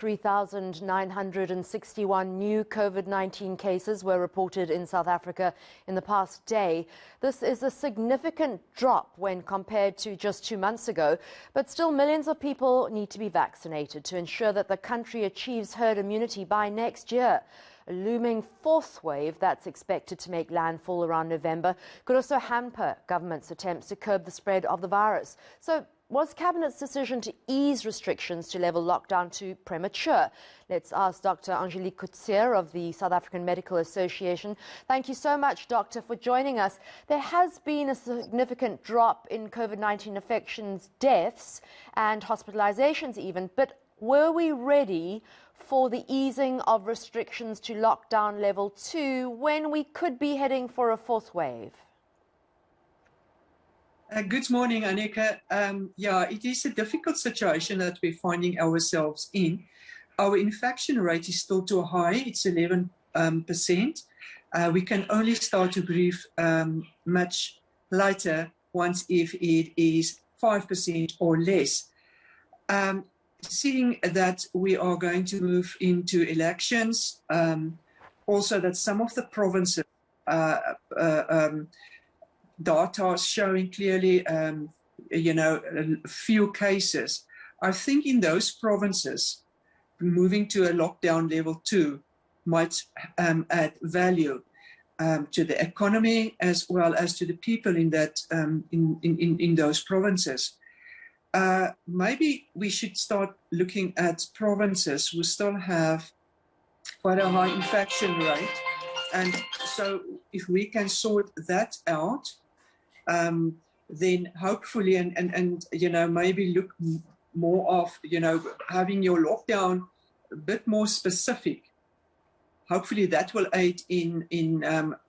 3,961 new COVID-19 cases were reported in South Africa in the past day. This is a significant drop when compared to just 2 months ago, but still millions of people need to be vaccinated to ensure that the country achieves herd immunity by next year. A looming fourth wave that's expected to make landfall around November could also hamper government's attempts to curb the spread of the virus. So, was Cabinet's decision to ease restrictions to level lockdown too premature? Let's ask Dr Angelique Coetzee of the South African Medical Association. Thank you so much, Doctor, for joining us. There has been a significant drop in COVID-19 infections, deaths and hospitalizations even, but were we ready for the easing of restrictions to lockdown level 2 when we could be heading for a fourth wave? Good morning, Annika. Yeah, it is a difficult situation that we're finding ourselves in. Our infection rate is still too high. It's 11%. We can only start to breathe much lighter once if it is 5% or less. Seeing that we are going to move into elections, also that some of the provinces data showing clearly, a few cases. I think in those provinces, moving to a lockdown level 2 might add value to the economy as well as to the people in that in those provinces. Maybe we should start looking at provinces who still have quite a high infection rate, and so if we can sort that out, then hopefully, and maybe look more of, having your lockdown a bit more specific. Hopefully that will aid in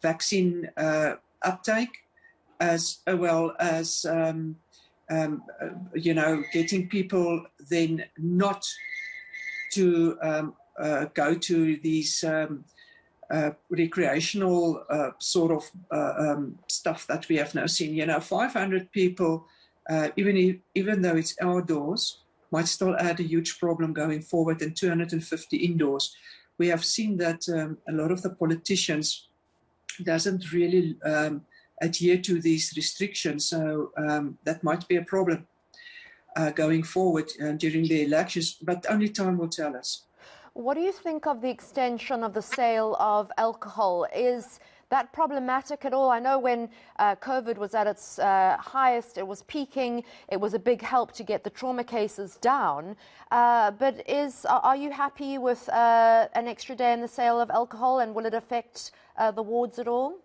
vaccine uptake, as well as, getting people then not to go to these recreational sort of stuff that we have now seen. 500 people, even though it's outdoors, might still add a huge problem going forward, and 250 indoors. We have seen that a lot of the politicians doesn't really adhere to these restrictions, so that might be a problem going forward during the elections, but only time will tell us. What do you think of the extension of the sale of alcohol? Is that problematic at all? I know when COVID was at its highest, it was peaking. It was a big help to get the trauma cases down. But are you happy with an extra day in the sale of alcohol, and will it affect the wards at all?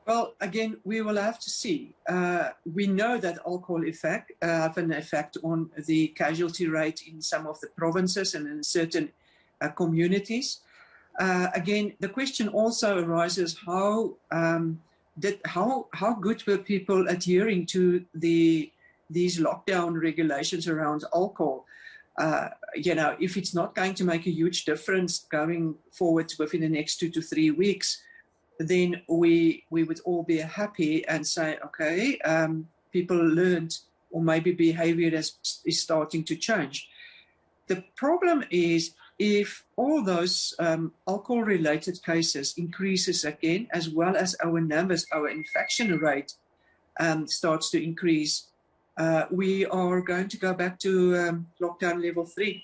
Well, again, we will have to see. We know that alcohol have an effect on the casualty rate in some of the provinces and in certain communities. Again, the question also arises: how good were people adhering to these lockdown regulations around alcohol? If it's not going to make a huge difference going forward within the next 2 to 3 weeks, then we would all be happy and say, okay, people learned, or maybe behavior is starting to change. The problem is if all those alcohol-related cases increases again, as well as our numbers, our infection rate starts to increase, we are going to go back to lockdown level 3.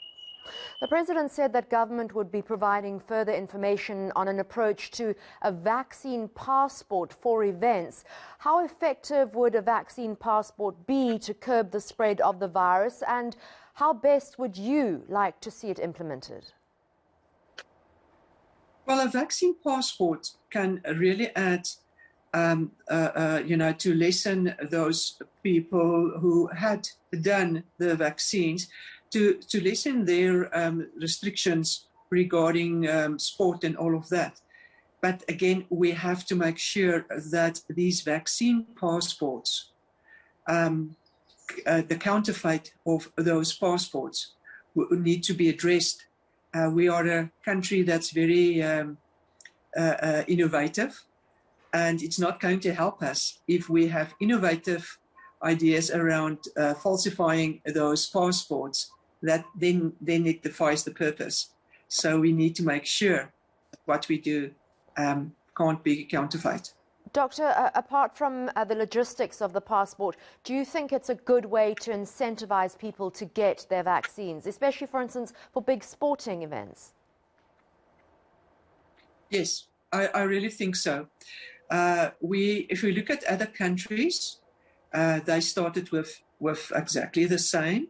The President said that government would be providing further information on an approach to a vaccine passport for events. How effective would a vaccine passport be to curb the spread of the virus, and how best would you like to see it implemented? Well, a vaccine passport can really add, to lessen those people who had done the vaccines, to lessen their restrictions regarding sport and all of that. But again, we have to make sure that these vaccine passports, the counterfeit of those passports, need to be addressed. We are a country that's very innovative, and it's not going to help us if we have innovative ideas around falsifying those passports then it defies the purpose. So we need to make sure what we do can't be counterfeit. Doctor, apart from the logistics of the passport, do you think it's a good way to incentivize people to get their vaccines, especially, for instance, for big sporting events? Yes, I really think so. If we look at other countries, they started with exactly the same.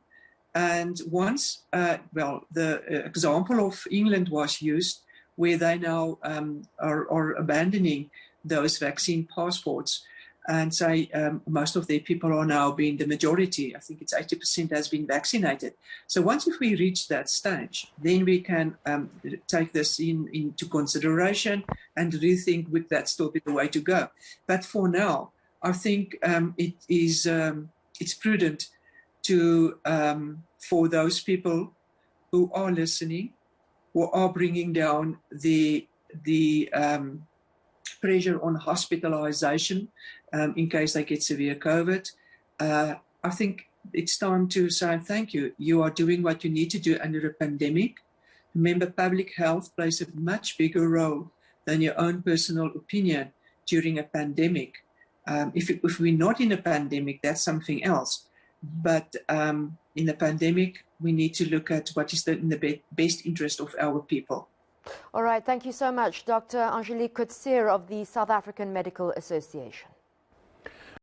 And once, the example of England was used, where they now are abandoning those vaccine passports and say most of their people are now being the majority. I think it's 80% has been vaccinated. So once if we reach that stage, then we can take this into consideration and rethink would that still be the way to go. But for now, I think it's prudent to for those people who are listening, who are bringing down the pressure on hospitalization in case they get severe COVID. I think it's time to say thank you. You are doing what you need to do under a pandemic. Remember, public health plays a much bigger role than your own personal opinion during a pandemic. If we're not in a pandemic, that's something else. But in a pandemic, we need to look at what is in the best interest of our people. All right, thank you so much, Dr. Angelique Coetzee of the South African Medical Association.